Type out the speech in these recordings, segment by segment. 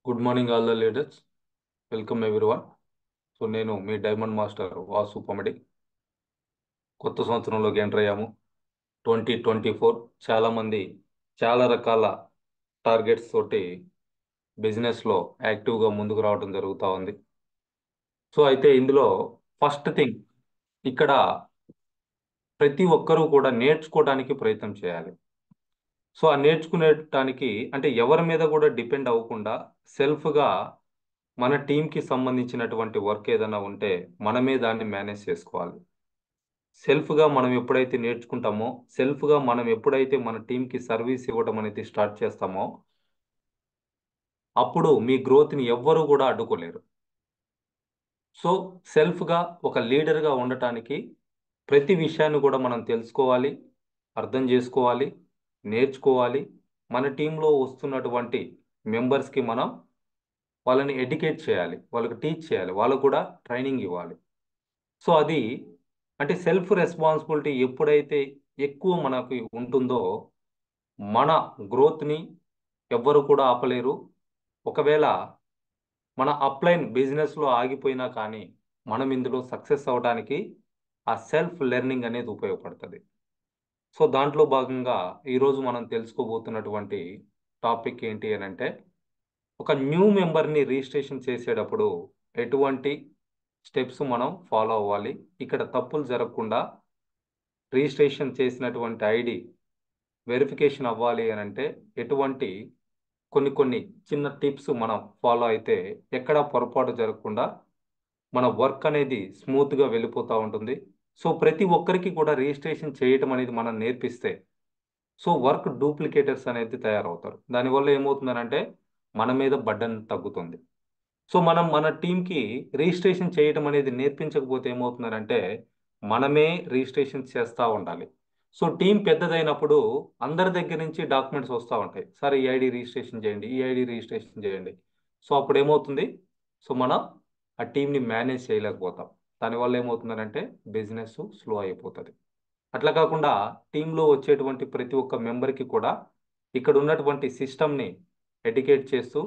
Good morning all the leaders. Welcome everyone. So నేను మీ diamond master Vasu పమడి. కొత్త సంవత్సరంలోకి enter అయ్యాము 2024. చాలామంది చాలా రకాల టార్గెట్స్ తోటి బిజినెస్లో యాక్టివ్గా ముందుకు రావడం జరుగుతూ ఉంది. సో అయితే ఇందులో ఫస్ట్ థింగ్, ఇక్కడ ప్రతి ఒక్కరూ కూడా నేర్చుకోవడానికి ప్రయత్నం చేయాలి. సో ఆ నేర్చుకునేటానికి అంటే ఎవరి మీద కూడా డిపెండ్ అవ్వకుండా సెల్ఫ్గా మన టీంకి సంబంధించినటువంటి వర్క్ ఏదైనా ఉంటే మనమే దాన్ని మేనేజ్ చేసుకోవాలి. సెల్ఫ్గా మనం ఎప్పుడైతే నేర్చుకుంటామో, సెల్ఫ్గా మనం ఎప్పుడైతే మన టీంకి సర్వీస్ ఇవ్వడం అనేది స్టార్ట్ చేస్తామో, అప్పుడు మీ గ్రోత్ని ఎవ్వరూ కూడా అడ్డుకోలేరు. సో సెల్ఫ్గా ఒక లీడర్గా ఉండటానికి ప్రతి విషయాన్ని కూడా మనం తెలుసుకోవాలి, అర్థం చేసుకోవాలి, నేర్చుకోవాలి. మన టీంలో వస్తున్నటువంటి మెంబర్స్కి మనం వాళ్ళని ఎడ్యుకేట్ చేయాలి, వాళ్ళకి టీచ్ చేయాలి, వాళ్ళకు కూడా ట్రైనింగ్ ఇవ్వాలి. సో అది అంటే సెల్ఫ్ రెస్పాన్సిబిలిటీ ఎప్పుడైతే ఎక్కువ మనకి ఉంటుందో మన గ్రోత్ని ఎవ్వరు కూడా ఆపలేరు. ఒకవేళ మన అప్లైన్ బిజినెస్లో ఆగిపోయినా కానీ మనం ఇందులో సక్సెస్ అవ్వడానికి ఆ సెల్ఫ్ లెర్నింగ్ అనేది ఉపయోగపడుతుంది. సో దాంట్లో భాగంగా ఈరోజు మనం తెలుసుకోబోతున్నటువంటి టాపిక్ ఏంటి అని అంటే, ఒక న్యూ మెంబర్ని రిజిస్ట్రేషన్ చేసేటప్పుడు ఎటువంటి స్టెప్స్ మనం ఫాలో అవ్వాలి, ఇక్కడ తప్పులు జరగకుండా రిజిస్ట్రేషన్ చేసినటువంటి ఐడి వెరిఫికేషన్ అవ్వాలి అని అంటే ఎటువంటి కొన్ని చిన్న టిప్స్ మనం ఫాలో అయితే ఎక్కడా పొరపాటు జరగకుండా మన వర్క్ అనేది స్మూత్గా వెళ్ళిపోతూ ఉంటుంది. సో ప్రతి ఒక్కరికి కూడా రిజిస్ట్రేషన్ చేయటం అనేది మనం నేర్పిస్తే సో వర్క్ డూప్లికేటర్స్ అనేది తయారవుతారు. దానివల్ల ఏమవుతుందనంటే మన మీద బర్డెన్ తగ్గుతుంది. సో మనం మన టీంకి రిజిస్ట్రేషన్ చేయటం అనేది నేర్పించకపోతే ఏమవుతుందనంటే మనమే రిజిస్ట్రేషన్ చేస్తూ ఉండాలి. సో టీం పెద్దదైనప్పుడు అందరి దగ్గర నుంచి డాక్యుమెంట్స్ వస్తూ ఉంటాయి. సార్ ఈ ఐడి రిజిస్ట్రేషన్ చేయండి, ఈ ఐడి రిజిస్ట్రేషన్ చేయండి. సో అప్పుడు ఏమవుతుంది, సో మనం ఆ టీంని మేనేజ్ చేయలేకపోతాం. దానివల్ల ఏమవుతుందనంటే బిజినెస్ స్లో అయిపోతుంది. అట్లా కాకుండా టీంలో వచ్చేటువంటి ప్రతి ఒక్క మెంబర్కి కూడా ఇక్కడ ఉన్నటువంటి సిస్టమ్ని ఎడ్యుకేట్ చేస్తూ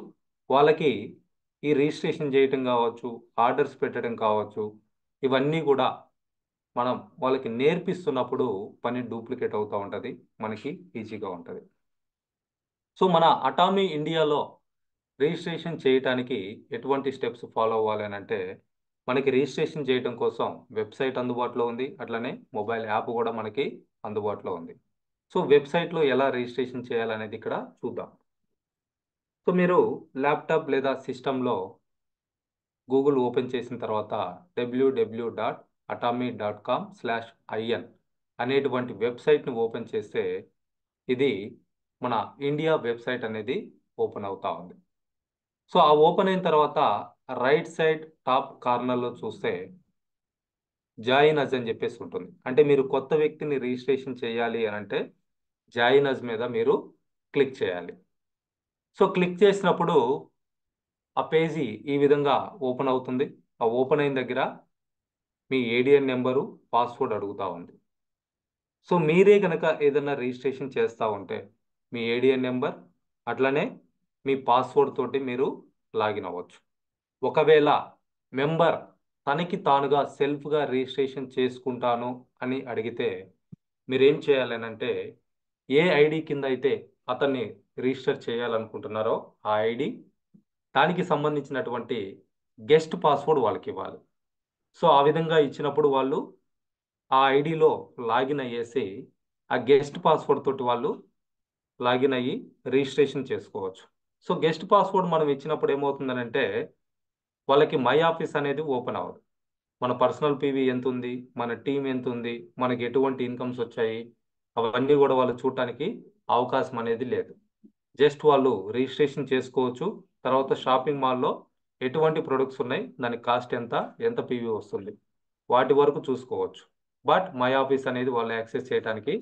వాళ్ళకి ఈ రిజిస్ట్రేషన్ చేయటం కావచ్చు, ఆర్డర్స్ పెట్టడం కావచ్చు, ఇవన్నీ కూడా మనం వాళ్ళకి నేర్పిస్తున్నప్పుడు పని డూప్లికేట్ అవుతూ ఉంటుంది, మనకి ఈజీగా ఉంటుంది. సో మన అటామీ ఇండియాలో రిజిస్ట్రేషన్ చేయటానికి ఎటువంటి స్టెప్స్ ఫాలో అవ్వాలి అని అంటే, మనకి రిజిస్ట్రేషన్ చేయడం కోసం వెబ్సైట్ అందుబాటులో ఉంది, అట్లనే మొబైల్ యాప్ కూడా మనకి అందుబాటులో ఉంది. సో వెబ్సైట్లో ఎలా రిజిస్ట్రేషన్ చేయాలనేది ఇక్కడ చూద్దాం. సో మీరు ల్యాప్టాప్ లేదా సిస్టంలో గూగుల్ ఓపెన్ చేసిన తర్వాత www.atomy.com/in అనేటువంటి వెబ్సైట్ని ఓపెన్ చేస్తే ఇది మన ఇండియా వెబ్సైట్ అనేది ఓపెన్ అవుతా ఉంది. సో ఆ ఓపెన్ అయిన తర్వాత రైట్ సైడ్ టాప్ కార్నర్లో చూస్తే జాయిన్ అజ్ అని చెప్పేసి ఉంటుంది. అంటే మీరు కొత్త వ్యక్తిని రిజిస్ట్రేషన్ చేయాలి అని అంటే జాయిన్ అజ్ మీద మీరు క్లిక్ చేయాలి. సో క్లిక్ చేసినప్పుడు ఆ పేజీ ఈ విధంగా ఓపెన్ అవుతుంది. ఆ ఓపెన్ అయిన దగ్గర మీ ఏడిఎన్ నెంబరు, పాస్వర్డ్ అడుగుతూ ఉంది. సో మీరే కనుక ఏదైనా రిజిస్ట్రేషన్ చేస్తూ ఉంటే మీ ఏడిఎన్ నెంబర్ అట్లనే మీ పాస్వర్డ్ తోటి మీరు లాగిన్ అవ్వచ్చు. ఒకవేళ మెంబర్ తనకి తానుగా సెల్ఫ్గా రిజిస్ట్రేషన్ చేసుకుంటాను అని అడిగితే మీరేం చేయాలనంటే, ఏ ఐడి కింద అయితే అతన్ని రిజిస్టర్ చేయాలనుకుంటున్నారో ఆ ఐడి, దానికి సంబంధించినటువంటి గెస్ట్ పాస్వర్డ్ వాళ్ళకి ఇవ్వాలి. సో ఆ విధంగా ఇచ్చినప్పుడు వాళ్ళు ఆ ఐడిలో లాగిన్ అయ్యేసి ఆ గెస్ట్ పాస్వర్డ్ తోటి వాళ్ళు లాగిన్ అయ్యి రిజిస్ట్రేషన్ చేసుకోవచ్చు. సో గెస్ట్ పాస్వర్డ్ మనం ఇచ్చినప్పుడు ఏమవుతుందనంటే వాళ్ళకి మై ఆఫీస్ అనేది ఓపెన్ అవ్వదు. మన పర్సనల్ పీవీ ఎంత ఉంది, మన టీం ఎంత ఉంది, మనకి ఎటువంటి ఇన్కమ్స్ వచ్చాయి, అవన్నీ కూడా వాళ్ళు చూడటానికి అవకాశం అనేది లేదు. జస్ట్ వాళ్ళు రిజిస్ట్రేషన్ చేసుకోవచ్చు. తర్వాత షాపింగ్ మాల్లో ఎటువంటి ప్రొడక్ట్స్ ఉన్నాయి, దాని కాస్ట్ ఎంత, ఎంత పీవీ వస్తుంది, వాటి వరకు చూసుకోవచ్చు. బట్ మై ఆఫీస్ అనేది వాళ్ళు యాక్సెస్ చేయడానికి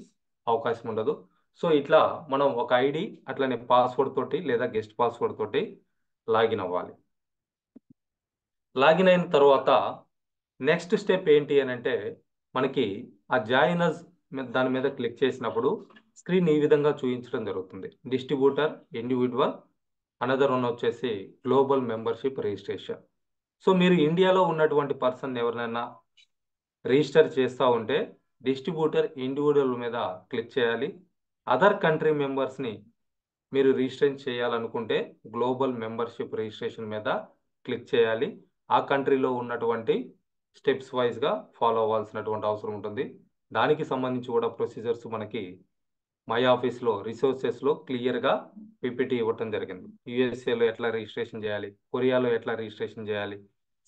అవకాశం ఉండదు. సో ఇట్లా మనం ఒక ఐడి అట్లనే పాస్వర్డ్ తోటి లేదా గెస్ట్ పాస్వర్డ్ తోటి లాగిన్ అవ్వాలి. లాగిన్ అయిన తర్వాత నెక్స్ట్ స్టెప్ ఏంటి అని అంటే, మనకి ఆ జాయినర్స్ దాని మీద క్లిక్ చేసినప్పుడు స్క్రీన్ ఈ విధంగా చూపించడం జరుగుతుంది. డిస్ట్రిబ్యూటర్, ఇండివిజువల్, అనదర్ వన్ వచ్చేసి గ్లోబల్ మెంబర్షిప్ రిజిస్ట్రేషన్. సో మీరు ఇండియాలో ఉన్నటువంటి పర్సన్ ఎవరినైనా రిజిస్టర్ చేస్తూ ఉంటే డిస్ట్రిబ్యూటర్ ఇండివిజువల్ మీద క్లిక్ చేయాలి. అదర్ కంట్రీ మెంబర్స్ని మీరు రిజిస్టర్ చేయాలనుకుంటే గ్లోబల్ మెంబర్షిప్ రిజిస్ట్రేషన్ మీద క్లిక్ చేయాలి. ఆ కంట్రీలో ఉన్నటువంటి స్టెప్స్ వైజ్గా ఫాలో అవ్వాల్సినటువంటి అవసరం ఉంటుంది. దానికి సంబంధించి కూడా ప్రొసీజర్స్ మనకి మై ఆఫీస్లో రిసోర్సెస్లో క్లియర్గా పీపీటీ ఇవ్వటం జరిగింది. యుఎస్ఏలో ఎట్లా రిజిస్ట్రేషన్ చేయాలి, కొరియాలో ఎట్లా రిజిస్ట్రేషన్ చేయాలి,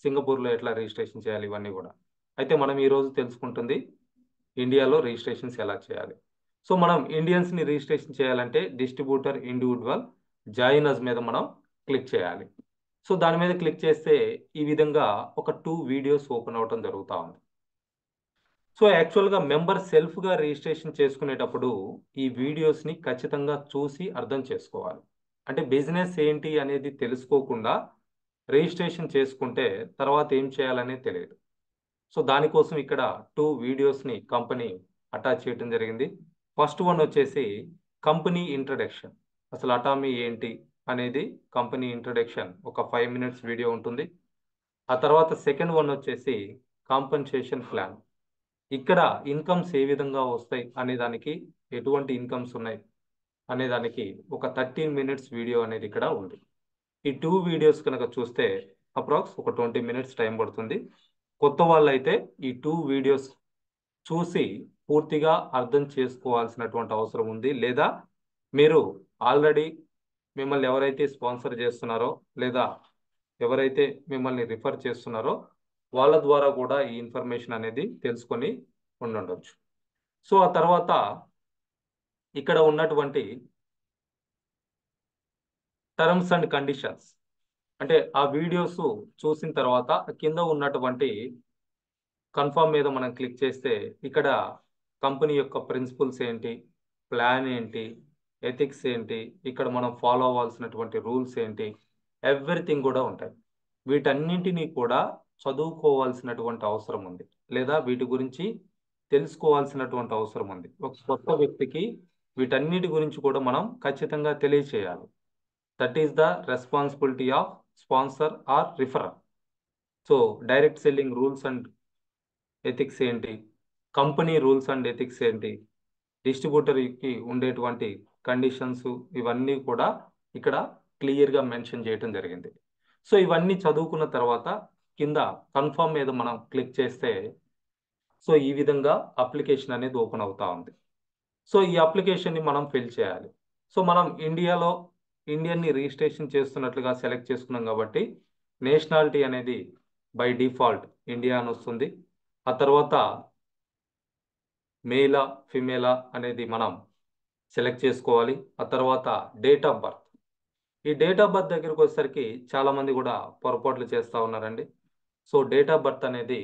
సింగపూర్లో ఎట్లా రిజిస్ట్రేషన్ చేయాలి, ఇవన్నీ కూడా. అయితే మనం ఈరోజు తెలుసుకుంటుంది ఇండియాలో రిజిస్ట్రేషన్స్ ఎలా చేయాలి. సో మనం ఇండియన్స్ని రిజిస్ట్రేషన్ చేయాలంటే డిస్ట్రిబ్యూటర్ ఇండివిజువల్ జాయినర్స్ మీద మనం క్లిక్ చేయాలి. సో దాని మీద క్లిక్ చేస్తే ఈ విధంగా ఒక 2 వీడియోస్ ఓపెన్ అవటం జరుగుతూ ఉంది. సో యాక్చువల్గా మెంబర్ సెల్ఫ్గా రిజిస్ట్రేషన్ చేసుకునేటప్పుడు ఈ వీడియోస్ని ఖచ్చితంగా చూసి అర్థం చేసుకోవాలి. అంటే బిజినెస్ ఏంటి అనేది తెలుసుకోకుండా రిజిస్ట్రేషన్ చేసుకుంటే తర్వాత ఏం చేయాలనేది తెలియదు. సో దానికోసం ఇక్కడ 2 వీడియోస్ని కంపెనీ అటాచ్ చేయడం జరిగింది. ఫస్ట్ వన్ వచ్చేసి కంపెనీ ఇంట్రడక్షన్, అసలు అటామీ ఏంటి అనేది కంపెనీ ఇంట్రడక్షన్ ఒక 5 మినిట్స్ వీడియో ఉంటుంది. ఆ తర్వాత సెకండ్ వన్ వచ్చేసి కాంపన్సేషన్ ప్లాన్, ఇక్కడ ఇన్కమ్స్ ఏ విధంగా వస్తాయి అనే దానికి, ఎటువంటి ఇన్కమ్స్ ఉన్నాయి అనే దానికి ఒక 13 మినిట్స్ వీడియో అనేది ఇక్కడ ఉంది. ఈ 2 వీడియోస్ కనుక చూస్తే అప్రాక్స్ ఒక 20 మినిట్స్ టైం పడుతుంది. కొత్త వాళ్ళైతే ఈ 2 వీడియోస్ చూసి పూర్తిగా అర్థం చేసుకోవాల్సినటువంటి అవసరం ఉంది. లేదా మీరు ఆల్రెడీ మిమ్మల్ని ఎవరైతే స్పాన్సర్ చేస్తున్నారో లేదా ఎవరైతే మిమ్మల్ని రిఫర్ చేస్తున్నారో వాళ్ళ ద్వారా కూడా ఈ ఇన్ఫర్మేషన్ అనేది తెలుసుకొని ఉండొచ్చు. సో ఆ తర్వాత ఇక్కడ ఉన్నటువంటి టర్మ్స్ అండ్ కండిషన్స్, అంటే ఆ వీడియోస్ చూసిన తర్వాత కింద ఉన్నటువంటి కన్ఫర్మ్ మీద మనం క్లిక్ చేస్తే ఇక్కడ కంపెనీ యొక్క ప్రిన్సిపల్స్ ఏంటి, ప్లాన్ ఏంటి, ఎథిక్స్ ఏంటి, ఇక్కడ మనం ఫాలో అవ్వాల్సినటువంటి రూల్స్ ఏంటి, ఎవ్రీథింగ్ కూడా ఉంటాయి. వీటన్నింటినీ కూడా చదువుకోవాల్సినటువంటి అవసరం ఉంది, లేదా వీటి గురించి తెలుసుకోవాల్సినటువంటి అవసరం ఉంది. ఒక కొత్త వ్యక్తికి వీటన్నిటి గురించి కూడా మనం ఖచ్చితంగా తెలియచేయాలి. That is the responsibility of sponsor or referrer. So direct selling rules and ethics ఏంటి, కంపెనీ రూల్స్ అండ్ ఎథిక్స్ ఏంటి, డిస్ట్రిబ్యూటర్కి ఉండేటువంటి కండిషన్స్, ఇవన్నీ కూడా ఇక్కడ క్లియర్గా మెన్షన్ చేయడం జరిగింది. సో ఇవన్నీ చదువుకున్న తర్వాత కింద కన్ఫర్మ్ మీద మనం క్లిక్ చేస్తే సో ఈ విధంగా అప్లికేషన్ అనేది ఓపెన్ అవుతా ఉంది. సో ఈ అప్లికేషన్ని మనం ఫిల్ చేయాలి. సో మనం ఇండియన్ని రిజిస్ట్రేషన్ చేస్తున్నట్లుగా సెలెక్ట్ చేసుకున్నాం కాబట్టి నేషనాలిటీ అనేది బై డిఫాల్ట్ ఇండియా అని వస్తుంది. ఆ తర్వాత మేలా ఫిమేలా అనేది మనం సెలెక్ట్ చేసుకోవాలి. ఆ తర్వాత డేట్ ఆఫ్ బర్త్, ఈ డేట్ ఆఫ్ బర్త్ దగ్గరికి వచ్చేసరికి చాలామంది కూడా పొరపాట్లు చేస్తూ ఉన్నారండి. సో డేట్ ఆఫ్ బర్త్ అనేది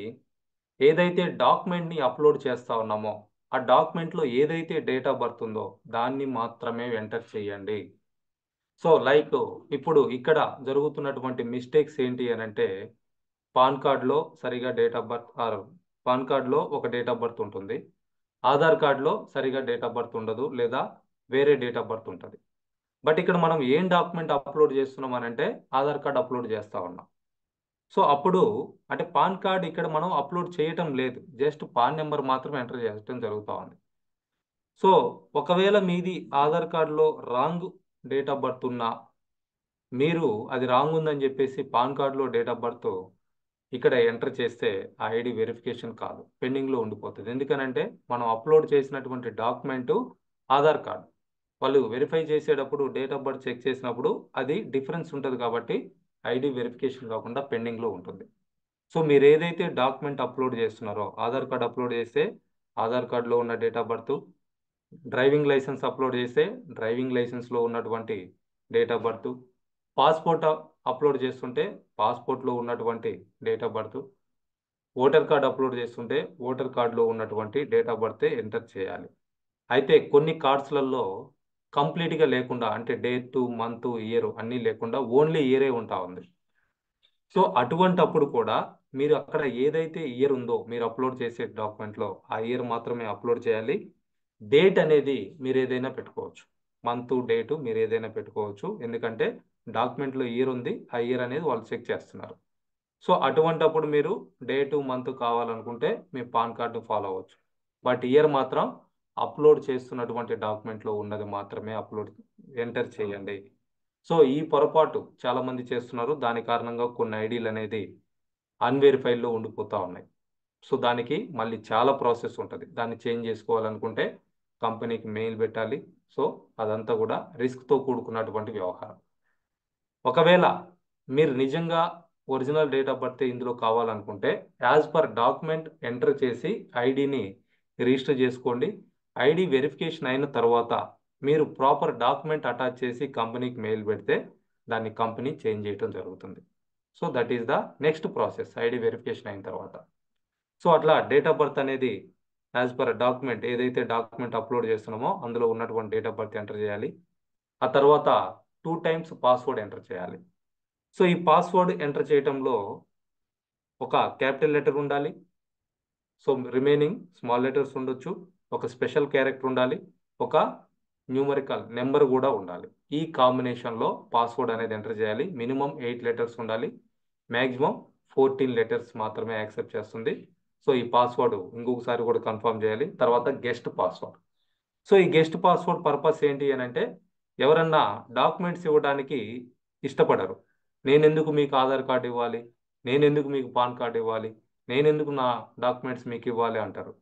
ఏదైతే డాక్యుమెంట్ని అప్లోడ్ చేస్తూ ఉన్నామో ఆ డాక్యుమెంట్లో ఏదైతే డేట్ ఆఫ్ బర్త్ ఉందో దాన్ని మాత్రమే ఎంటర్ చేయండి. సో లైక్ ఇప్పుడు ఇక్కడ జరుగుతున్నటువంటి మిస్టేక్స్ ఏంటి అని అంటే పాన్ కార్డ్లో సరిగా డేట్ ఆఫ్ బర్త్ పాన్ కార్డ్లో ఒక డేట్ ఆఫ్ బర్త్ ఉంటుంది, ఆధార్ కార్డులో సరిగా డేట్ ఆఫ్ బర్త్ ఉండదు, లేదా వేరే డేట్ ఆఫ్ బర్త్ ఉంటుంది. బట్ ఇక్కడ మనం ఏం డాక్యుమెంట్ అప్లోడ్ చేస్తున్నాం అని అంటే ఆధార్ కార్డ్ అప్లోడ్ చేస్తూ ఉన్నాం. సో అప్పుడు అంటే పాన్ కార్డ్ ఇక్కడ మనం అప్లోడ్ చేయటం లేదు, జస్ట్ పాన్ నెంబర్ మాత్రమే ఎంటర్ చేయడం జరుగుతూ ఉంది. సో ఒకవేళ మీది ఆధార్ కార్డులో రాంగ్ డేట్ ఆఫ్ బర్త్ ఉన్నా మీరు అది రాంగ్ ఉందని చెప్పేసి పాన్ కార్డులో డేట్ ఆఫ్ బర్త్ ఇక్కడ ఎంటర్ చేస్తే ఆ ఐడి వెరిఫికేషన్ కాదు, పెండింగ్లో ఉండిపోతుంది. ఎందుకనంటే మనం అప్లోడ్ చేసినటువంటి డాక్యుమెంటు ఆధార్ కార్డు, వాళ్ళు వెరిఫై చేసేటప్పుడు డేట్ ఆఫ్ బర్త్ చెక్ చేసినప్పుడు అది డిఫరెన్స్ ఉంటుంది కాబట్టి ఐడి వెరిఫికేషన్ కాకుండా పెండింగ్లో ఉంటుంది. సో మీరు ఏదైతే డాక్యుమెంట్ అప్లోడ్ చేస్తున్నారో ఆధార్ కార్డు అప్లోడ్ చేస్తే ఆధార్ కార్డులో ఉన్న date of birth, driving licence upload చేస్తే డ్రైవింగ్ లైసెన్స్లో ఉన్నటువంటి date of birth, passport upload చేస్తుంటే పాస్పోర్ట్లో ఉన్నటువంటి date of birth, voter card upload చేస్తుంటే ఓటర్ కార్డులో ఉన్నటువంటి డేట్ ఆఫ్ బర్తే ఎంటర్ చేయాలి. అయితే కొన్ని కార్డ్స్లలో కంప్లీట్గా లేకుండా అంటే డేట్, మంత్, ఇయర్ అన్నీ లేకుండా ఓన్లీ ఇయరే ఉంటా ఉంది. సో అటువంటప్పుడు కూడా మీరు అక్కడ ఏదైతే ఇయర్ ఉందో మీరు అప్లోడ్ చేసే డాక్యుమెంట్లో ఆ ఇయర్ మాత్రమే అప్లోడ్ చేయాలి. డేట్ అనేది మీరు ఏదైనా పెట్టుకోవచ్చు. మంత్ డేటు మీరు ఏదైనా పెట్టుకోవచ్చు. ఎందుకంటే డాక్యుమెంట్లో ఇయర్ ఉంది, ఆ ఇయర్ అనేది వాళ్ళు చెక్ చేస్తున్నారు. సో అటువంటప్పుడు మీరు డేటు మంత్ కావాలనుకుంటే మీ పాన్ కార్డు ఫాలో అవ్వచ్చు. బట్ ఇయర్ మాత్రం అప్లోడ్ చేస్తున్నటువంటి డాక్యుమెంట్లో ఉన్నది మాత్రమే ఎంటర్ చేయండి. సో ఈ పొరపాటు చాలామంది చేస్తున్నారు. దాని కారణంగా కొన్ని ఐడీలు అనేది అన్వెరిఫైడ్లో ఉండిపోతూ ఉన్నాయి. సో దానికి మళ్ళీ చాలా ప్రాసెస్ ఉంటుంది. దాన్ని చేంజ్ చేసుకోవాలనుకుంటే కంపెనీకి మెయిల్ పెట్టాలి. సో అదంతా కూడా రిస్క్తో కూడుకున్నటువంటి వ్యవహారం. ఒకవేళ మీరు నిజంగా ఒరిజినల్ డేట్ ఆఫ్ బర్త్ ఇందులో కావాలనుకుంటే యాజ్ పర్ డాక్యుమెంట్ ఎంటర్ చేసి ఐడిని రిజిస్టర్ చేసుకోండి. ఐడి వెరిఫికేషన్ అయిన తర్వాత మీరు ప్రాపర్ డాక్యుమెంట్ అటాచ్ చేసి కంపెనీకి మెయిల్ పెడితే దాన్ని కంపెనీ చేంజ్ చేయడం జరుగుతుంది. So that is the next process ID verification అయిన తర్వాత. సో అట్లా డేట్ ఆఫ్ బర్త్ అనేది యాజ్ పర్ డాక్యుమెంట్ ఏదైతే డాక్యుమెంట్ అప్లోడ్ చేస్తున్నామో అందులో ఉన్నటువంటి డేట్ ఆఫ్ బర్త్ ఎంటర్ చేయాలి. ఆ తర్వాత 2 times పాస్వర్డ్ ఎంటర్ చేయాలి. సో ఈ పాస్వర్డ్ ఎంటర్ చేయటంలో ఒక క్యాపిటల్ లెటర్ ఉండాలి. సో రిమైనింగ్ స్మాల్ లెటర్స్ ఉండొచ్చు. ఒక స్పెషల్ క్యారెక్టర్ ఉండాలి. ఒక న్యూమరికల్ నెంబర్ కూడా ఉండాలి. ఈ కాంబినేషన్లో పాస్వర్డ్ అనేది ఎంటర్ చేయాలి. మినిమం 8 letters ఉండాలి. మ్యాక్సిమం 14 letters మాత్రమే యాక్సెప్ట్ చేస్తుంది. సో ఈ పాస్వర్డ్ ఇంకొకసారి కూడా కన్ఫర్మ్ చేయాలి. తర్వాత గెస్ట్ పాస్వర్డ్. సో ఈ గెస్ట్ పాస్వర్డ్ పర్పస్ ఏంటి అని అంటే ఎవరన్నా డాక్యుమెంట్స్ ఇవ్వడానికి ఇష్టపడరు. నేనెందుకు మీకు ఆధార్ కార్డు ఇవ్వాలి, నేనెందుకు మీకు పాన్ కార్డు ఇవ్వాలి, నేనెందుకు నా డాక్యుమెంట్స్ మీకు ఇవ్వాలి అంటారు.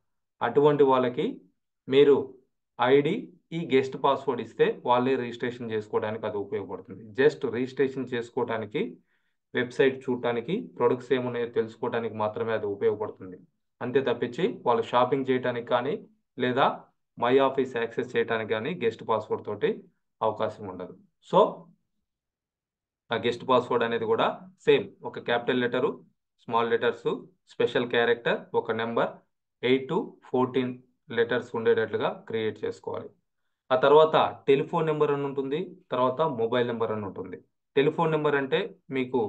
అటువంటి వాళ్ళకి మీరు ఐడి ఈ గెస్ట్ పాస్వర్డ్ ఇస్తే వాళ్ళే రిజిస్ట్రేషన్ చేసుకోవడానికి అది ఉపయోగపడుతుంది. జస్ట్ రిజిస్ట్రేషన్ చేసుకోవడానికి, వెబ్సైట్ చూడటానికి, ప్రొడక్ట్స్ ఏమున్నాయో తెలుసుకోవడానికి మాత్రమే అది ఉపయోగపడుతుంది. అంతే తప్పించి వాళ్ళు షాపింగ్ చేయడానికి కానీ లేదా మై ఆఫీస్ యాక్సెస్ చేయడానికి కానీ గెస్ట్ పాస్వర్డ్ తోటి అవకాశం ఉండదు. సో ఆ గెస్ట్ పాస్వర్డ్ అనేది కూడా సేమ్ ఒక capital letter, small letters, special character, ఒక నెంబర్ 8 to 14 letters ఉండేటట్లుగా క్రియేట్ చేసుకోవాలి. ఆ తర్వాత టెలిఫోన్ నెంబర్ అని ఉంటుంది, తర్వాత మొబైల్ నెంబర్ అని ఉంటుంది. టెలిఫోన్ నెంబర్ అంటే మీకు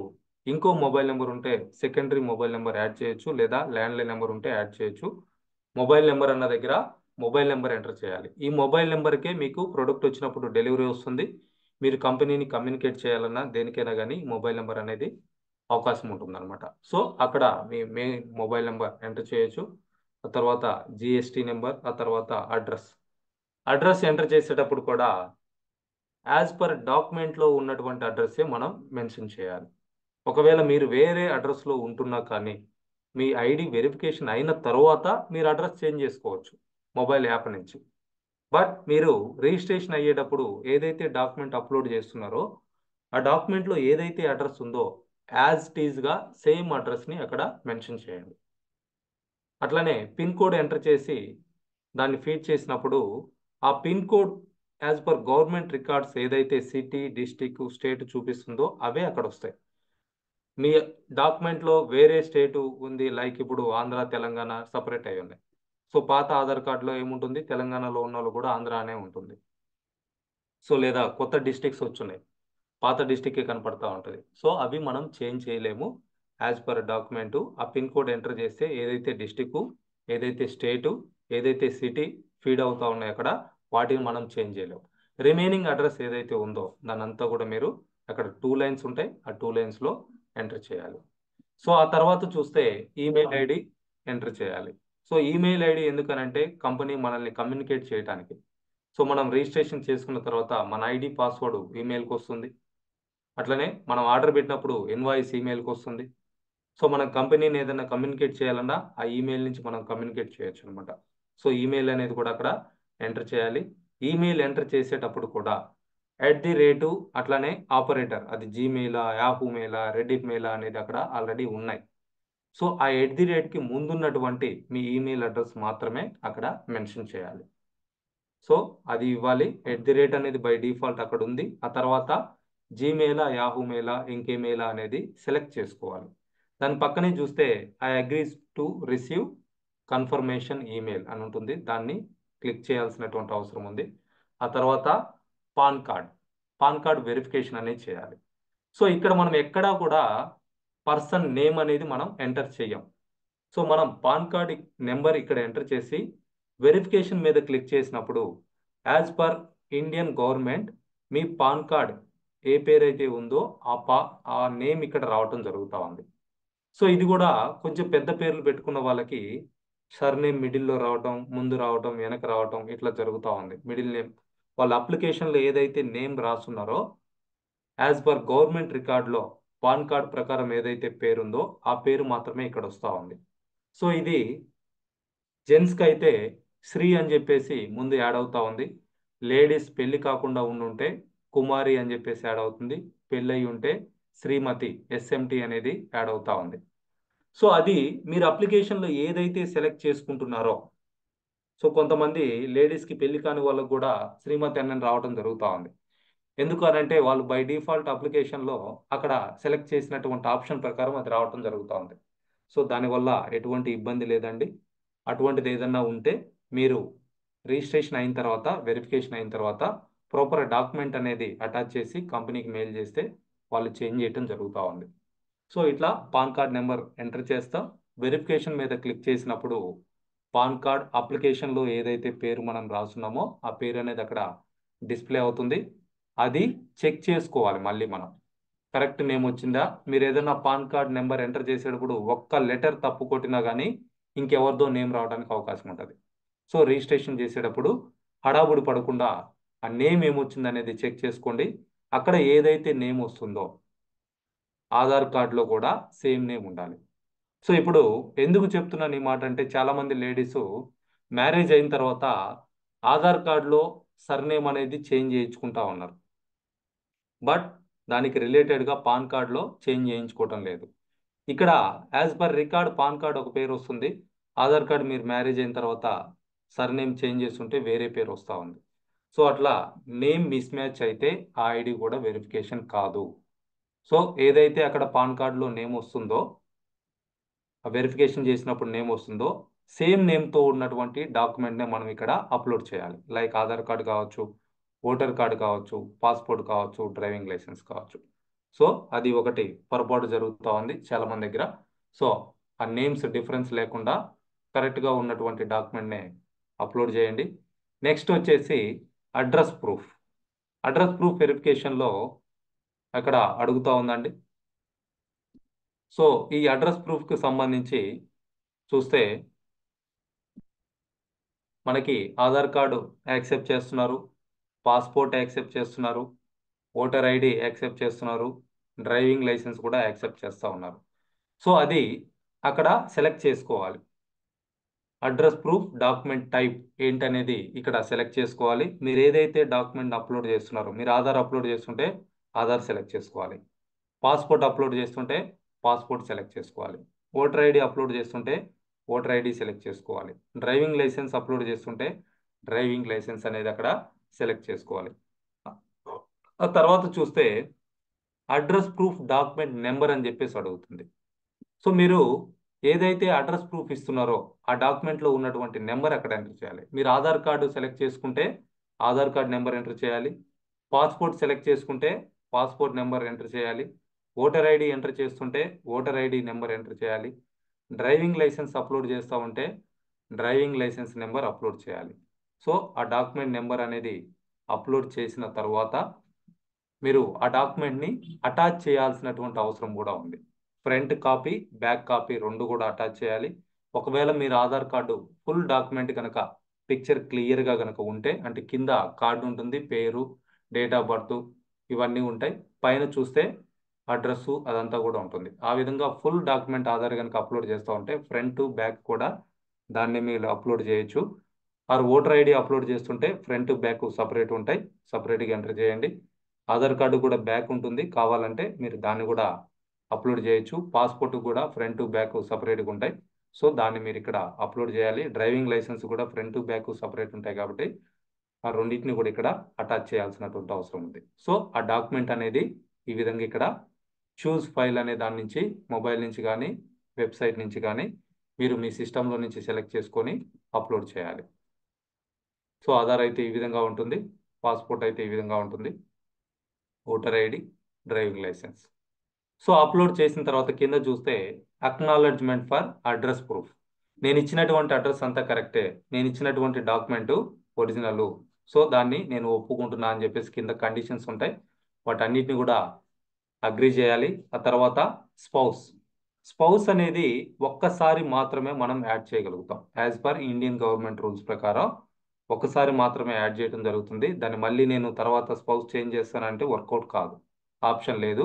ఇంకో మొబైల్ నెంబర్ ఉంటే సెకండరీ మొబైల్ నెంబర్ యాడ్ చేయొచ్చు, లేదా ల్యాండ్లైన్ నెంబర్ ఉంటే యాడ్ చేయొచ్చు. మొబైల్ నెంబర్ అన్న దగ్గర మొబైల్ నెంబర్ ఎంటర్ చేయాలి. ఈ మొబైల్ నెంబర్కే మీకు ప్రొడక్ట్ వచ్చినప్పుడు డెలివరీ వస్తుంది. మీరు కంపెనీని కమ్యూనికేట్ చేయాలన్నా దేనికైనా కానీ మొబైల్ నెంబర్ అనేది అవకాశం ఉంటుందన్నమాట. సో అక్కడ మీ మొబైల్ నెంబర్ ఎంటర్ చేయొచ్చు. ఆ తర్వాత జిఎస్టీ నెంబర్, ఆ తర్వాత అడ్రస్ ఎంటర్ చేసేటప్పుడు కూడా యాజ్ పర్ డాక్యుమెంట్లో ఉన్నటువంటి అడ్రస్సే మనం మెన్షన్ చేయాలి. ఒకవేళ మీరు వేరే అడ్రస్లో ఉంటున్నా కానీ మీ ఐడి వెరిఫికేషన్ అయిన తర్వాత మీరు అడ్రస్ చేంజ్ చేసుకోవచ్చు మొబైల్ యాప్ నుంచి. బట్ మీరు రిజిస్ట్రేషన్ అయ్యేటప్పుడు ఏదైతే డాక్యుమెంట్ అప్లోడ్ చేస్తున్నారో ఆ డాక్యుమెంట్లో ఏదైతే అడ్రస్ ఉందో యాజ్ ఇట్ ఈజ్గా సేమ్ అడ్రస్ని అక్కడ మెన్షన్ చేయండి. అట్లనే పిన్ కోడ్ ఎంటర్ చేసి దాన్ని ఫీడ్ చేసినప్పుడు ఆ pin code as per government records ఏదైతే సిటీ, డిస్టిక్, స్టేట్ చూపిస్తుందో అవే అక్కడ వస్తాయి. మీ డాక్యుమెంట్లో వేరే స్టేటు ఉంది, లైక్ ఇప్పుడు ఆంధ్ర, తెలంగాణ సపరేట్ అయి ఉన్నాయి. సో పాత ఆధార్ కార్డులో ఏముంటుంది, తెలంగాణలో ఉన్న వాళ్ళు కూడా ఆంధ్ర అనే ఉంటుంది. సో లేదా కొత్త డిస్టిక్స్ వచ్చున్నాయి, పాత డిస్టిక్కే కనపడతా ఉంటుంది. సో అవి మనం చేంజ్ చేయలేము. యాజ్ పర్ డాక్యుమెంటు ఆ పిన్ కోడ్ ఎంటర్ చేస్తే ఏదైతే డిస్టిక్, ఏదైతే స్టేటు, ఏదైతే సిటీ ఫీడ్ అవుతా ఉన్నాయి అక్కడ వాటిని మనం చేంజ్ చేయలేము. రిమైనింగ్ అడ్రస్ ఏదైతే ఉందో దాని అంతా కూడా మీరు అక్కడ 2 lines ఉంటాయి, ఆ 2 linesలో ఎంటర్ చేయాలి. సో ఆ తర్వాత చూస్తే ఈమెయిల్ ఐడి ఎంటర్ చేయాలి. సో ఈమెయిల్ ఐడి ఎందుకనంటే కంపెనీ మనల్ని కమ్యూనికేట్ చేయడానికి. సో మనం రిజిస్ట్రేషన్ చేసుకున్న తర్వాత మన ఐడి పాస్వర్డ్ ఈమెయిల్కి వస్తుంది. అట్లనే మనం ఆర్డర్ పెట్టినప్పుడు ఇన్వాయిస్ ఈమెయిల్కి వస్తుంది. సో మనం కంపెనీని ఏదైనా కమ్యూనికేట్ చేయాలన్నా ఆ ఈమెయిల్ నుంచి మనం కమ్యూనికేట్ చేయొచ్చు అనమాట. సో ఈమెయిల్ అనేది కూడా అక్కడ ఎంటర్ చేయాలి. ఈమెయిల్ ఎంటర్ చేసేటప్పుడు కూడా @ అట్లనే ఆపరేటర్, అది జీమెయిలా, యాహూ మెయిలా, రెడిట్ మెయిలా అనేది అక్కడ ఆల్రెడీ ఉన్నాయి. సో ఆ @కి ముందున్నటువంటి మీ ఈమెయిల్ అడ్రస్ మాత్రమే అక్కడ మెన్షన్ చేయాలి. సో అది ఇవ్వాలి. @ అనేది బై డిఫాల్ట్ అక్కడ ఉంది. ఆ తర్వాత జీమెయిలా, యాహూ మెయిలా, ఇంకేమెయిలా అనేది సెలెక్ట్ చేసుకోవాలి. దాని పక్కనే చూస్తే I agrees to receive confirmation email అని ఉంటుంది. దాన్ని క్లిక్ చేయాల్సినటువంటి అవసరం ఉంది. ఆ తర్వాత పాన్ కార్డ్ వెరిఫికేషన్ అనేది చేయాలి. సో ఇక్కడ మనం ఎక్కడా కూడా పర్సన్ నేమ్ అనేది మనం ఎంటర్ చేయం. సో మనం పాన్ కార్డ్ నెంబర్ ఇక్కడ ఎంటర్ చేసి వెరిఫికేషన్ మీద క్లిక్ చేసినప్పుడు యాజ్ పర్ ఇండియన్ గవర్నమెంట్ మీ పాన్ కార్డ్ ఏ పేరైతే ఉందో ఆ నేమ్ ఇక్కడ రావటం జరుగుతూ ఉంది. సో ఇది కూడా కొంచెం పెద్ద పేర్లు పెట్టుకున్న వాళ్ళకి సర్నేమ్ మిడిల్లో రావటం, ముందు రావటం, వెనక రావటం ఇట్లా జరుగుతూ ఉంది. మిడిల్ నేమ్ వాళ్ళ అప్లికేషన్లో ఏదైతే నేమ్ రాస్తున్నారో యాజ్ పర్ గవర్నమెంట్ రికార్డులో పాన్ కార్డ్ ప్రకారం ఏదైతే పేరుందో ఆ పేరు మాత్రమే ఇక్కడ వస్తూ ఉంది. సో ఇది జెంట్స్కి అయితే శ్రీ అని చెప్పేసి ముందు యాడ్ అవుతా ఉంది. లేడీస్ పెళ్లి కాకుండా ఉండుంటే కుమారి అని చెప్పేసి యాడ్ అవుతుంది. పెళ్ళి అయి ఉంటే శ్రీమతి ఎస్ఎంటి అనేది యాడ్ అవుతా ఉంది. సో అది మీరు అప్లికేషన్లో ఏదైతే సెలెక్ట్ చేసుకుంటున్నారో, సో కొంతమంది లేడీస్కి పెళ్లి కాని వాళ్ళకు కూడా శ్రీమతి అని రావడం జరుగుతూ ఉంది. ఎందుకు అనంటే వాళ్ళు బై డిఫాల్ట్ అప్లికేషన్లో అక్కడ సెలెక్ట్ చేసినటువంటి ఆప్షన్ ప్రకారం అది రావడం జరుగుతూ ఉంది. సో దానివల్ల ఎటువంటి ఇబ్బంది లేదండి. అటువంటిది ఏదన్నా ఉంటే మీరు రిజిస్ట్రేషన్ అయిన తర్వాత, వెరిఫికేషన్ అయిన తర్వాత ప్రాపర్ డాక్యుమెంట్ అనేది అటాచ్ చేసి కంపెనీకి మెయిల్ చేస్తే వాళ్ళు చేంజ్ చేయడం జరుగుతూ ఉంది. సో ఇట్లా పాన్ కార్డ్ నెంబర్ ఎంటర్ చేస్తాం. వెరిఫికేషన్ మీద క్లిక్ చేసినప్పుడు పాన్ కార్డ్ అప్లికేషన్లో ఏదైతే పేరు మనం రాస్తున్నామో ఆ పేరు అనేది అక్కడ డిస్ప్లే అవుతుంది. అది చెక్ చేసుకోవాలి. మళ్ళీ మనం కరెక్ట్ నేమ్ వచ్చిందా, మీరు ఏదైనా పాన్ కార్డ్ నెంబర్ ఎంటర్ చేసేటప్పుడు ఒక్క లెటర్ తప్పు కొట్టినా కానీ ఇంకెవరిదో నేమ్ రావడానికి అవకాశం ఉంటుంది. సో రిజిస్ట్రేషన్ చేసేటప్పుడు హడావుడి పడకుండా ఆ నేమ్ ఏమొచ్చింది అనేది చెక్ చేసుకోండి. అక్కడ ఏదైతే నేమ్ వస్తుందో ఆధార్ కార్డులో కూడా సేమ్ నేమ్ ఉండాలి. సో ఇప్పుడు ఎందుకు చెప్తున్నాను ఈ మాట అంటే, చాలామంది లేడీస్ మ్యారేజ్ అయిన తర్వాత ఆధార్ కార్డులో సర్నేమ్ అనేది చేంజ్ చేయించుకుంటా ఉన్నారు. బట్ దానికి రిలేటెడ్గా పాన్ కార్డులో చేంజ్ చేయించుకోవటం లేదు. ఇక్కడ as per record pan card ఒక పేరు వస్తుంది. ఆధార్ కార్డు మీరు మ్యారేజ్ అయిన తర్వాత సర్నేమ్ చేంజ్ చేస్తుంటే వేరే పేరు వస్తూ ఉంది. సో అట్లా నేమ్ మిస్ మ్యాచ్ అయితే ఆ ఐడి కూడా వెరిఫికేషన్ కాదు. సో ఏదైతే అక్కడ పాన్ కార్డులో నేమ్ వస్తుందో, వెరిఫికేషన్ చేసినప్పుడు నేమ్ వస్తుందో, సేమ్ నేమ్తో ఉన్నటువంటి డాక్యుమెంట్నే మనం ఇక్కడ అప్లోడ్ చేయాలి. లైక్ ఆధార్ కార్డు కావచ్చు, ఓటర్ కార్డు కావచ్చు, పాస్పోర్ట్ కావచ్చు, డ్రైవింగ్ లైసెన్స్ కావచ్చు. సో అది ఒకటి పొరపాటు జరుగుతూ ఉంది చాలామంది దగ్గర. సో ఆ నేమ్స్ డిఫరెన్స్ లేకుండా కరెక్ట్గా ఉన్నటువంటి డాక్యుమెంట్నే అప్లోడ్ చేయండి. నెక్స్ట్ వచ్చేసి అడ్రస్ ప్రూఫ్. అడ్రస్ ప్రూఫ్ వెరిఫికేషన్లో అక్కడ అడుగుతూ ఉందండి. సో ఈ అడ్రస్ ప్రూఫ్కి సంబంధించి చూస్తే మనకి ఆధార్ కార్డు యాక్సెప్ట్ చేస్తున్నారు, పాస్పోర్ట్ యాక్సెప్ట్ చేస్తున్నారు, ఓటర్ ఐడి యాక్సెప్ట్ చేస్తున్నారు, డ్రైవింగ్ లైసెన్స్ కూడా యాక్సెప్ట్ చేస్తూ ఉన్నారు. సో అది అక్కడ సెలెక్ట్ చేసుకోవాలి. అడ్రస్ ప్రూఫ్ డాక్యుమెంట్ టైప్ ఏంటనేది ఇక్కడ సెలెక్ట్ చేసుకోవాలి. మీరు ఏదైతే డాక్యుమెంట్ అప్లోడ్ చేస్తున్నారో, మీరు ఆధార్ అప్లోడ్ చేస్తుంటే ఆధార్ సెలెక్ట్ చేసుకోవాలి, పాస్పోర్ట్ అప్లోడ్ చేస్తుంటే పాస్పోర్ట్ సెలెక్ట్ చేసుకోవాలి, ఓటర్ ఐడి అప్లోడ్ చేస్తుంటే ఓటర్ ఐడి సెలెక్ట్ చేసుకోవాలి, డ్రైవింగ్ లైసెన్స్ అప్లోడ్ చేస్తుంటే డ్రైవింగ్ లైసెన్స్ అనేది అక్కడ సెలెక్ట్ చేసుకోవాలి. ఆ తర్వాత చూస్తే అడ్రస్ ప్రూఫ్ డాక్యుమెంట్ నెంబర్ అని చెప్పేసి అడుగుతుంది. సో మీరు ఏదైతే అడ్రస్ ప్రూఫ్ ఇస్తున్నారో ఆ డాక్యుమెంట్లో ఉన్నటువంటి నెంబర్ అక్కడ ఎంటర్ చేయాలి. మీరు ఆధార్ కార్డు సెలెక్ట్ చేసుకుంటే ఆధార్ కార్డు నెంబర్ ఎంటర్ చేయాలి, పాస్పోర్ట్ సెలెక్ట్ చేసుకుంటే పాస్పోర్ట్ నెంబర్ ఎంటర్ చేయాలి, ఓటర్ ఐడి ఎంటర్ చేస్తుంటే ఓటర్ ఐడి నెంబర్ ఎంటర్ చేయాలి, డ్రైవింగ్ లైసెన్స్ అప్లోడ్ చేస్తూ ఉంటే డ్రైవింగ్ లైసెన్స్ నెంబర్ అప్లోడ్ చేయాలి. సో ఆ డాక్యుమెంట్ నెంబర్ అనేది అప్లోడ్ చేసిన తర్వాత మీరు ఆ డాక్యుమెంట్ని అటాచ్ చేయాల్సినటువంటి అవసరం కూడా ఉంది. ఫ్రంట్ కాపీ, బ్యాక్ కాపీ రెండు కూడా అటాచ్ చేయాలి. ఒకవేళ మీరు ఆధార్ కార్డు ఫుల్ డాక్యుమెంట్ కనుక పిక్చర్ క్లియర్గా కనుక ఉంటే, అంటే కింద కార్డు ఉంటుంది, పేరు, డేట్ ఆఫ్ బర్త్ ఇవన్నీ ఉంటాయి, పైన చూస్తే అడ్రస్సు అదంతా కూడా ఉంటుంది. ఆ విధంగా ఫుల్ డాక్యుమెంట్ ఆధార్ కనుక అప్లోడ్ చేస్తూ ఉంటే ఫ్రంట్ బ్యాక్ కూడా దాన్ని మీరు అప్లోడ్ చేయొచ్చు. ఆర్ ఓటర్ ఐడి అప్లోడ్ చేస్తుంటే ఫ్రంట్ బ్యాక్ సపరేట్ ఉంటాయి, సపరేట్గా ఎంటర్ చేయండి. ఆధార్ కార్డు కూడా బ్యాక్ ఉంటుంది, కావాలంటే మీరు దాన్ని కూడా అప్లోడ్ చేయొచ్చు. పాస్పోర్ట్ కూడా ఫ్రంట్ బ్యాక్ సపరేట్గా ఉంటాయి, సో దాన్ని మీరు ఇక్కడ అప్లోడ్ చేయాలి. డ్రైవింగ్ లైసెన్స్ కూడా ఫ్రంట్ బ్యాక్ సపరేట్ ఉంటాయి కాబట్టి ఆ రెండింటిని కూడా ఇక్కడ అటాచ్ చేయాల్సినటువంటి అవసరం ఉంది. సో ఆ డాక్యుమెంట్ అనేది ఈ విధంగా ఇక్కడ చూస్ ఫైల్ అనే దాని నుంచి, మొబైల్ నుంచి కానీ వెబ్సైట్ నుంచి కానీ మీరు మీ సిస్టంలో నుంచి సెలెక్ట్ చేసుకొని అప్లోడ్ చేయాలి. సో ఆధార్ అయితే ఈ విధంగా ఉంటుంది, పాస్పోర్ట్ అయితే ఈ విధంగా ఉంటుంది, voter ID, driving licence. So upload చేసిన తర్వాత కింద చూస్తే అక్నాలెడ్జ్మెంట్ ఫర్ అడ్రస్ ప్రూఫ్. నేను ఇచ్చినటువంటి అడ్రస్ అంతా కరెక్టే, నేను ఇచ్చినటువంటి డాక్యుమెంటు ఒరిజినల్, సో దాన్ని నేను ఒప్పుకుంటున్నా అని చెప్పేసి కింద కండిషన్స్ ఉంటాయి, వాటన్నిటిని కూడా అగ్రి చేయాలి. ఆ తర్వాత స్పౌస్. స్పౌస్ అనేది ఒక్కసారి మాత్రమే మనం యాడ్ చేయగలుగుతాం. As per Indian government rules ప్రకారం ఒక్కసారి మాత్రమే యాడ్ చేయడం జరుగుతుంది. దాన్ని మళ్ళీ నేను తర్వాత స్పౌస్ చేంజ్ చేస్తానంటే వర్కౌట్ కాదు, ఆప్షన్ లేదు.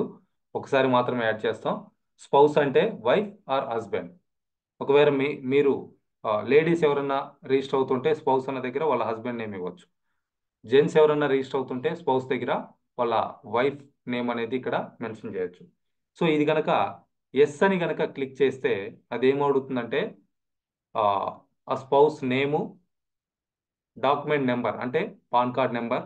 ఒకసారి మాత్రమే యాడ్ చేస్తాం. స్పౌస్ అంటే వైఫ్ ఆర్ హస్బెండ్. ఒకవేళ మీరు లేడీస్ ఎవరన్నా రిజిస్టర్ అవుతుంటే స్పౌస్ అన్న దగ్గర వాళ్ళ హస్బెండ్ నేమ్ ఇవ్వచ్చు. జెంట్స్ ఎవరన్నా రిజిస్టర్ అవుతుంటే స్పౌస్ దగ్గర వాళ్ళ వైఫ్ నేమ్ అనేది ఇక్కడ మెన్షన్ చేయొచ్చు. సో ఇది కనుక ఎస్ అని కనుక క్లిక్ చేస్తే అది ఏమవుతుందంటే ఆ ఆ స్పౌస్ నేము, డాక్యుమెంట్ నెంబర్ అంటే పాన్ కార్డ్ నెంబర్,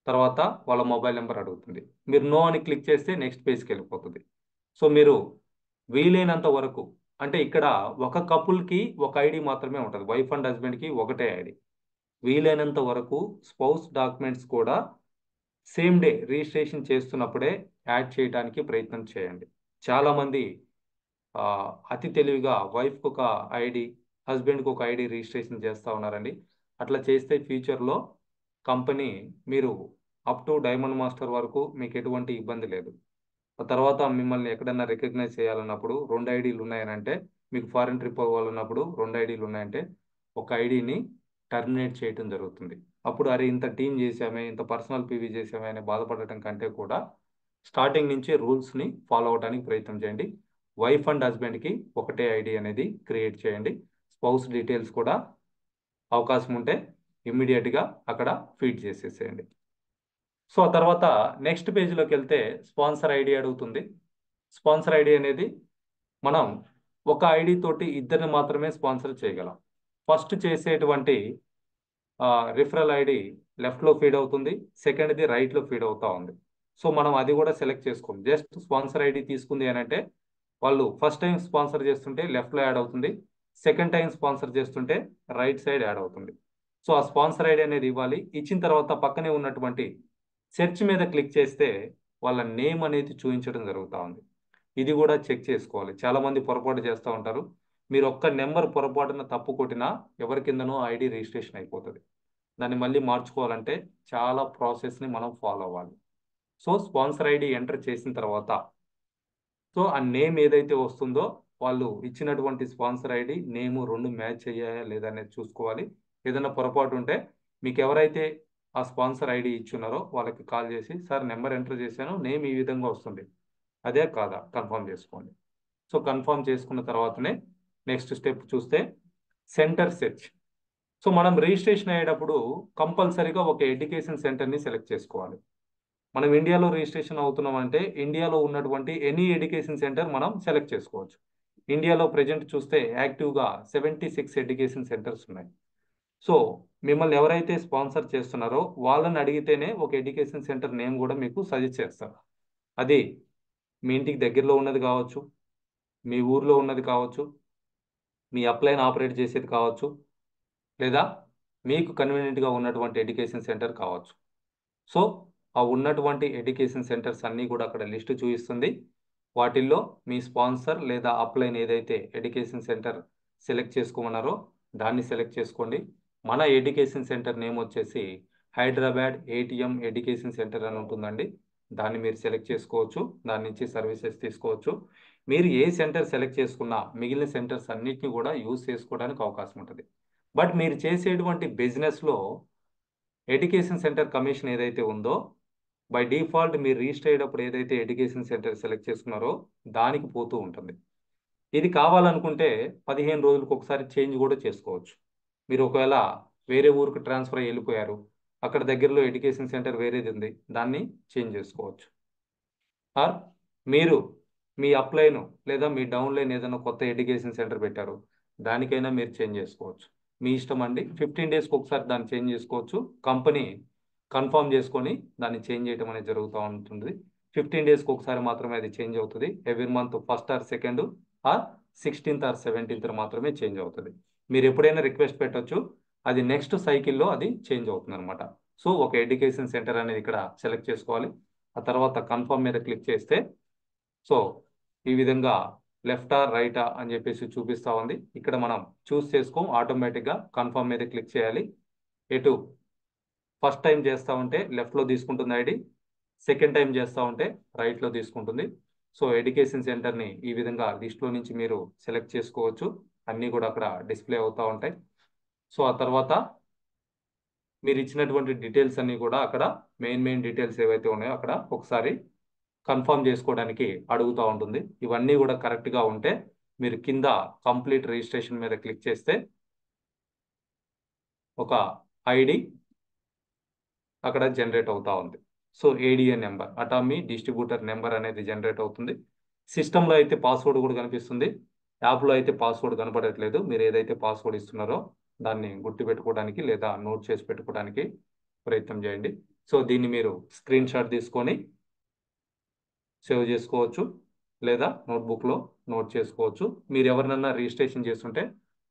తర్వాత వాళ్ళ మొబైల్ నెంబర్ అడుగుతుంది. మీరు నో అని క్లిక్ చేస్తే నెక్స్ట్ పేజ్కి వెళ్ళిపోతుంది. సో మీరు వీలైనంత వరకు, అంటే ఇక్కడ ఒక కపుల్కి ఒక ఐడి మాత్రమే ఉంటుంది, వైఫ్ అండ్ హస్బెండ్కి ఒకటే ఐడి. వీలైనంత వరకు స్పౌస్ డాక్యుమెంట్స్ కూడా సేమ్ డే రిజిస్ట్రేషన్ చేస్తున్నప్పుడే యాడ్ చేయడానికి ప్రయత్నం చేయండి. చాలామంది ఆ, అతి తెలివిగా వైఫ్కి ఒక ఐడి, హస్బెండ్కి ఒక ఐడి రిజిస్ట్రేషన్ చేస్తూ ఉన్నారండి. అట్లా చేస్తే ఫ్యూచర్లో కంపెనీ మీరు అప్ టు డైమండ్ మాస్టర్ వరకు మీకు ఎటువంటి ఇబ్బంది లేదు. ఆ తర్వాత మిమ్మల్ని ఎక్కడన్నా రికగ్నైజ్ చేయాలన్నప్పుడు 2 ఐడీలు ఉన్నాయనంటే, మీకు ఫారిన్ ట్రిప్ అవ్వాలన్నప్పుడు 2 ఐడీలు ఉన్నాయంటే ఒక ఐడిని టర్మినేట్ చేయడం జరుగుతుంది. అప్పుడు అరే ఇంత టీం చేసామే, ఇంత పర్సనల్ పీవీ చేసామే అని బాధపడటం కంటే కూడా స్టార్టింగ్ నుంచి రూల్స్ని ఫాలో అవడానికి ప్రయత్నం చేయండి. వైఫ్ అండ్ హస్బెండ్కి ఒకటే ఐడి అనేది క్రియేట్ చేయండి. స్పౌస్ డీటెయిల్స్ కూడా అవకాశం ఉంటే ఇమ్మీడియట్గా అక్కడ ఫీడ్ చేసేసేయండి. సో ఆ తర్వాత నెక్స్ట్ పేజీలోకి వెళ్తే స్పాన్సర్ ఐడి అడుగుతుంది. స్పాన్సర్ ఐడి అనేది మనం ఒక ఐడి తోటి ఇద్దరిని మాత్రమే స్పాన్సర్ చేయగలం. ఫస్ట్ చేసేటువంటి రిఫరల్ ఐడి లెఫ్ట్లో ఫీడ్ అవుతుంది, సెకండ్ది రైట్లో ఫీడ్ అవుతా ఉంది. సో మనం అది కూడా సెలెక్ట్ చేసుకోండి. జస్ట్ స్పాన్సర్ ఐడి తీసుకుంది అని అంటే వాళ్ళు ఫస్ట్ టైం స్పాన్సర్ చేస్తుంటే లెఫ్ట్లో యాడ్ అవుతుంది, సెకండ్ టైం స్పాన్సర్ చేస్తుంటే రైట్ సైడ్ యాడ్ అవుతుంది. సో ఆ స్పాన్సర్ ఐడి అనేది ఇవ్వాలి. ఇచ్చిన తర్వాత పక్కనే ఉన్నటువంటి సెర్చ్ మీద క్లిక్ చేస్తే వాళ్ళ నేమ్ అనేది చూపించడం జరుగుతూ ఉంది. ఇది కూడా చెక్ చేసుకోవాలి. చాలామంది పొరపాటు చేస్తూ ఉంటారు. మీరు ఒక్క నెంబర్ పొరపాటున తప్పు కొట్టినా ఎవరి కిందనో ఐడి రిజిస్ట్రేషన్ అయిపోతుంది. దాన్ని మళ్ళీ మార్చుకోవాలంటే చాలా ప్రాసెస్ని మనం ఫాలో అవ్వాలి. సో స్పాన్సర్ ఐడి ఎంటర్ చేసిన తర్వాత సో ఆ నేమ్ ఏదైతే వస్తుందో వాళ్ళు ఇచ్చినటువంటి స్పాన్సర్ ఐడి నేము రెండు మ్యాచ్ అయ్యాయా లేదా అనేది చూసుకోవాలి. ఏదైనా పొరపాటు ఉంటే మీకు ఎవరైతే ఆ స్పాన్సర్ ఐడి ఇచ్చున్నారో వాళ్ళకి కాల్ చేసి సార్ నెంబర్ ఎంటర్ చేశాను, నేమ్ ఈ విధంగా వస్తుంది, అదే కాదా కన్ఫర్మ్ చేసుకోండి. సో కన్ఫర్మ్ చేసుకున్న తర్వాతనే నెక్స్ట్ స్టెప్ చూస్తే సెంటర్ సెర్చ్. సో మనం రిజిస్ట్రేషన్ అయ్యేటప్పుడు కంపల్సరీగా ఒక ఎడ్యుకేషన్ సెంటర్ని సెలెక్ట్ చేసుకోవాలి. మనం ఇండియాలో రిజిస్ట్రేషన్ అవుతున్నాం అంటే ఇండియాలో ఉన్నటువంటి ఎనీ ఎడ్యుకేషన్ సెంటర్ మనం సెలెక్ట్ చేసుకోవచ్చు. ఇండియాలో ప్రజెంట్ చూస్తే యాక్టివ్గా 76 ఎడ్యుకేషన్ సెంటర్స్ ఉన్నాయి. సో మిమ్మల్ని ఎవరైతే స్పాన్సర్ చేస్తున్నారో వాళ్ళని అడిగితేనే ఒక ఎడ్యుకేషన్ సెంటర్ నేమ్ కూడా మీకు సజెస్ట్ చేస్తారు. అది మీ ఇంటికి దగ్గరలో ఉన్నది కావచ్చు, మీ ఊర్లో ఉన్నది కావచ్చు, మీ అప్లైన్ ఆపరేట్ చేసేది కావచ్చు, లేదా మీకు కన్వీనియంట్గా ఉన్నటువంటి ఎడ్యుకేషన్ సెంటర్ కావచ్చు. సో ఆ ఉన్నటువంటి ఎడ్యుకేషన్ సెంటర్స్ అన్నీ కూడా అక్కడ లిస్టు చూపిస్తుంది. వాటిల్లో మీ స్పాన్సర్ లేదా అప్లైన్ ఏదైతే ఎడ్యుకేషన్ సెంటర్ సెలెక్ట్ చేసుకోమన్నారో దాన్ని సెలెక్ట్ చేసుకోండి. మన ఎడ్యుకేషన్ సెంటర్ నేమ్ వచ్చేసి హైదరాబాద్ ఏటీఎం ఎడ్యుకేషన్ సెంటర్ అని ఉంటుందండి. దాన్ని మీరు సెలెక్ట్ చేసుకోవచ్చు, దాని నుంచి సర్వీసెస్ తీసుకోవచ్చు. మీరు ఏ సెంటర్ సెలెక్ట్ చేసుకున్నా మిగిలిన సెంటర్స్ అన్నిటిని కూడా యూజ్ చేసుకోవడానికి అవకాశం ఉంటుంది. బట్ మీరు చేసేటువంటి బిజినెస్లో ఎడ్యుకేషన్ సెంటర్ కమిషన్ ఏదైతే ఉందో బై డిఫాల్ట్ మీరు రిజిస్టర్ అయ్యేటప్పుడు ఏదైతే ఎడ్యుకేషన్ సెంటర్ సెలెక్ట్ చేసుకున్నారో దానికి పోతూ ఉంటుంది. ఇది కావాలనుకుంటే 15 రోజులకు ఒకసారి చేంజ్ కూడా చేసుకోవచ్చు. మీరు ఒకవేళ వేరే ఊరికి ట్రాన్స్ఫర్ అయ్యి వెళ్ళిపోయారు, అక్కడ దగ్గరలో ఎడ్యుకేషన్ సెంటర్ వేరేది ఉంది, దాన్ని చేంజ్ చేసుకోవచ్చు. ఆర్ మీరు మీ అప్లైన్ లేదా మీ డౌన్లైన్ ఏదైనా కొత్త ఎడ్యుకేషన్ సెంటర్ పెట్టారు, దానికైనా మీరు చేంజ్ చేసుకోవచ్చు. మీ ఇష్టం అండి. 15 డేస్కి ఒకసారి దాన్ని చేంజ్ చేసుకోవచ్చు. కంపెనీ కన్ఫర్మ్ చేసుకొని దాన్ని చేంజ్ చేయడం అనేది జరుగుతూ ఉంటుంది. 15 డేస్కి ఒకసారి మాత్రమే అది చేంజ్ అవుతుంది. Every month first or second or 16th or 17th మాత్రమే చేంజ్ అవుతుంది. మీరు ఎప్పుడైనా రిక్వెస్ట్ పెట్టవచ్చు, అది నెక్స్ట్ సైకిల్లో అది చేంజ్ అవుతుంది అనమాట. సో ఒక ఎడ్యుకేషన్ సెంటర్ అనేది ఇక్కడ సెలెక్ట్ చేసుకోవాలి. ఆ తర్వాత కన్ఫర్మ్ మీద క్లిక్ చేస్తే సో ఈ విధంగా లెఫ్టా రైటా అని చెప్పేసి చూపిస్తూ ఉంది. ఇక్కడ మనం చూస్ చేసుకో, ఆటోమేటిక్గా కన్ఫర్మ్ మీద క్లిక్ చేయాలి. ఎటు ఫస్ట్ టైం చేస్తా ఉంటే లెఫ్ట్లో తీసుకుంటుంది ఐడి, సెకండ్ టైం చేస్తా ఉంటే రైట్లో తీసుకుంటుంది. సో ఎడ్యుకేషన్ సెంటర్ని ఈ విధంగా లిస్ట్లో నుంచి మీరు సెలెక్ట్ చేసుకోవచ్చు. అన్నీ కూడా అక్కడ డిస్ప్లే అవుతూ ఉంటాయి. సో ఆ తర్వాత మీరు ఇచ్చినటువంటి డీటెయిల్స్ అన్నీ కూడా అక్కడ మెయిన్ డీటెయిల్స్ ఏవైతే ఉన్నాయో అక్కడ ఒకసారి కన్ఫర్మ్ చేసుకోవడానికి అడుగుతూ ఉంటుంది. ఇవన్నీ కూడా కరెక్ట్గా ఉంటే మీరు కింద కంప్లీట్ రిజిస్ట్రేషన్ మీద క్లిక్ చేస్తే ఒక ఐడి అక్కడ జనరేట్ అవుతా ఉంది. So ADN number, Atomy distributor number అనేది జనరేట్ అవుతుంది. సిస్టంలో అయితే పాస్వర్డ్ కూడా కనిపిస్తుంది, యాప్లో అయితే పాస్వర్డ్ కనపడట్లేదు. మీరు ఏదైతే పాస్వర్డ్ ఇస్తున్నారో దాన్ని గుర్తుపెట్టుకోవడానికి లేదా నోట్ చేసి పెట్టుకోవడానికి ప్రయత్నం చేయండి. సో దీన్ని మీరు స్క్రీన్ షాట్ తీసుకొని సేవ్ చేసుకోవచ్చు లేదా నోట్బుక్లో నోట్ చేసుకోవచ్చు. మీరు ఎవరినన్నా రిజిస్ట్రేషన్ చేస్తుంటే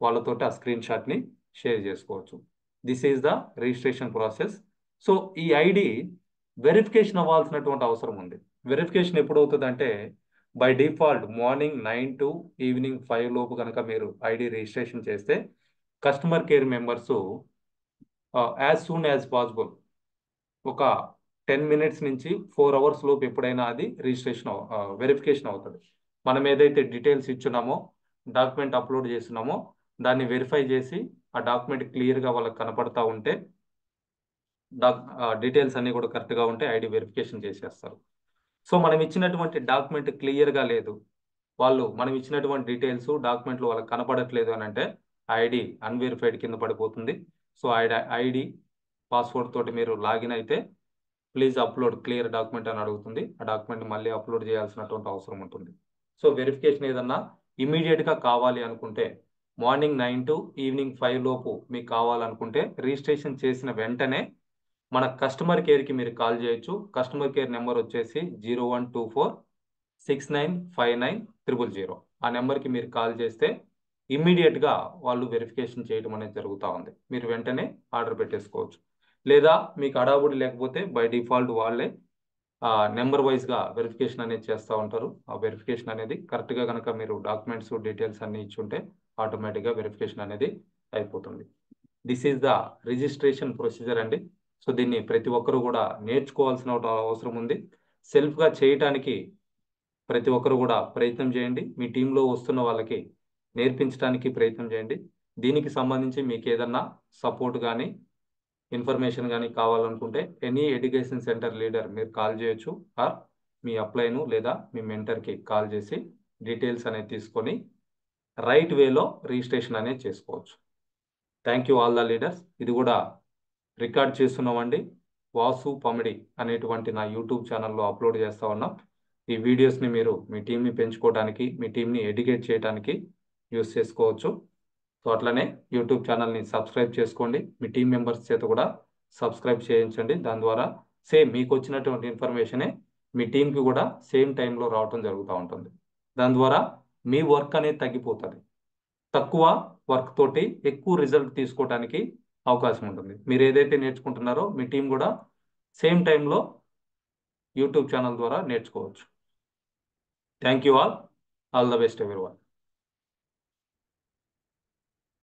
వాళ్ళతోటి ఆ స్క్రీన్ షాట్ని షేర్ చేసుకోవచ్చు. This is the registration process. So ఈ ఐడి వెరిఫికేషన్ అవ్వాల్సినటువంటి అవసరం ఉంది. వెరిఫికేషన్ ఎప్పుడు అవుతుంది అంటే by default morning 9 to evening 5 లోపు కనుక మీరు ఐడి రిజిస్ట్రేషన్ చేస్తే customer care members as soon as possible ఒక 10 minutes నుంచి 4 hours లోపు ఎప్పుడైనా అది రిజిస్ట్రేషన్ వెరిఫికేషన్ అవుతుంది. మనం ఏదైతే డీటెయిల్స్ ఇచ్చున్నామో, డాక్యుమెంట్ అప్లోడ్ చేస్తున్నామో దాన్ని వెరిఫై చేసి ఆ డాక్యుమెంట్ క్లియర్గా వాళ్ళకి కనపడతా ఉంటే డీటెయిల్స్ అన్నీ కూడా కరెక్ట్గా ఉంటే ఐడి వెరిఫికేషన్ చేసేస్తారు. సో మనం ఇచ్చినటువంటి డాక్యుమెంట్ క్లియర్గా లేదు, మనం ఇచ్చినటువంటి డీటెయిల్స్ డాక్యుమెంట్లు వాళ్ళకి కనపడట్లేదు అని అంటే ఐడి అన్వెరిఫైడ్ కింద పడిపోతుంది. సో ఐడి పాస్వర్డ్ తోటి మీరు లాగిన్ అయితే ప్లీజ్ అప్లోడ్ క్లియర్ డాక్యుమెంట్ అని అడుగుతుంది. ఆ డాక్యుమెంట్ మళ్ళీ అప్లోడ్ చేయాల్సినటువంటి అవసరం ఉంటుంది. సో వెరిఫికేషన్ ఏదన్నా ఇమీడియట్గా కావాలి అనుకుంటే మార్నింగ్ 9 to ఈవినింగ్ 5 లోపు మీకు కావాలనుకుంటే రిజిస్ట్రేషన్ చేసిన వెంటనే మన కస్టమర్ కేర్కి మీరు కాల్ చేయొచ్చు. కస్టమర్ కేర్ నెంబర్ వచ్చేసి 0124695900. ఆ నెంబర్కి మీరు కాల్ చేస్తే ఇమ్మీడియట్గా వాళ్ళు వెరిఫికేషన్ చేయడం అనేది జరుగుతూ ఉంది. మీరు వెంటనే ఆర్డర్ పెట్టేసుకోవచ్చు. లేదా మీకు అడావుడి లేకపోతే బై డిఫాల్ట్ వాళ్ళే నెంబర్ వైజ్గా వెరిఫికేషన్ అనేది చేస్తూ ఉంటారు. ఆ వెరిఫికేషన్ అనేది కరెక్ట్గా కనుక మీరు డాక్యుమెంట్స్ డీటెయిల్స్ అన్ని ఇచ్చుంటే ఆటోమేటిక్గా వెరిఫికేషన్ అనేది అయిపోతుంది. This is the registration procedure అండి. సో దీన్ని ప్రతి ఒక్కరు కూడా నేర్చుకోవాల్సిన అవసరం ఉంది. సెల్ఫ్గా చేయటానికి ప్రతి ఒక్కరు కూడా ప్రయత్నం చేయండి. మీ టీంలో వస్తున్న వాళ్ళకి నేర్పించడానికి ప్రయత్నం చేయండి. దీనికి సంబంధించి మీకు ఏదన్నా సపోర్ట్ కానీ ఇన్ఫర్మేషన్ కానీ కావాలనుకుంటే ఎనీ ఎడ్యుకేషన్ సెంటర్ లీడర్ మీరు కాల్ చేయొచ్చు. ఆర్ మీ అప్లైను లేదా మీ మెంటర్కి కాల్ చేసి డీటెయిల్స్ అనేది తీసుకొని రైట్ వేలో రిజిస్ట్రేషన్ అనేది చేసుకోవచ్చు. Thank you all the leaders. ఇది కూడా రికార్డ్ చేస్తున్నామండి. వాసు పమిడి అనేటువంటి నా యూట్యూబ్ ఛానల్లో అప్లోడ్ చేస్తూ ఉన్నాం. ఈ వీడియోస్ని మీరు మీ టీంని పెంచుకోవడానికి, మీ టీంని ఎడ్యుకేట్ చేయడానికి యూస్ చేసుకోవచ్చు. సో అట్లనే యూట్యూబ్ ఛానల్ని సబ్స్క్రైబ్ చేసుకోండి. మీ టీం మెంబర్స్ చేత కూడా సబ్స్క్రైబ్ చేయించండి. దాని ద్వారా సేమ్ మీకు వచ్చినటువంటి ఇన్ఫర్మేషనే మీ టీంకి కూడా సేమ్ టైంలో రావటం జరుగుతూ ఉంటుంది. దాని ద్వారా మీ వర్క్ అనేది తగ్గిపోతుంది. తక్కువ వర్క్ తోటి ఎక్కువ రిజల్ట్ తీసుకోవడానికి అవకాశం ఉంటుంది. మీరు ఏదైతే నేర్చుకుంటున్నారో మీ టీం కూడా సేమ్ టైంలో యూట్యూబ్ ఛానల్ ద్వారా నేర్చుకోవచ్చు. Thank you all the best everyone.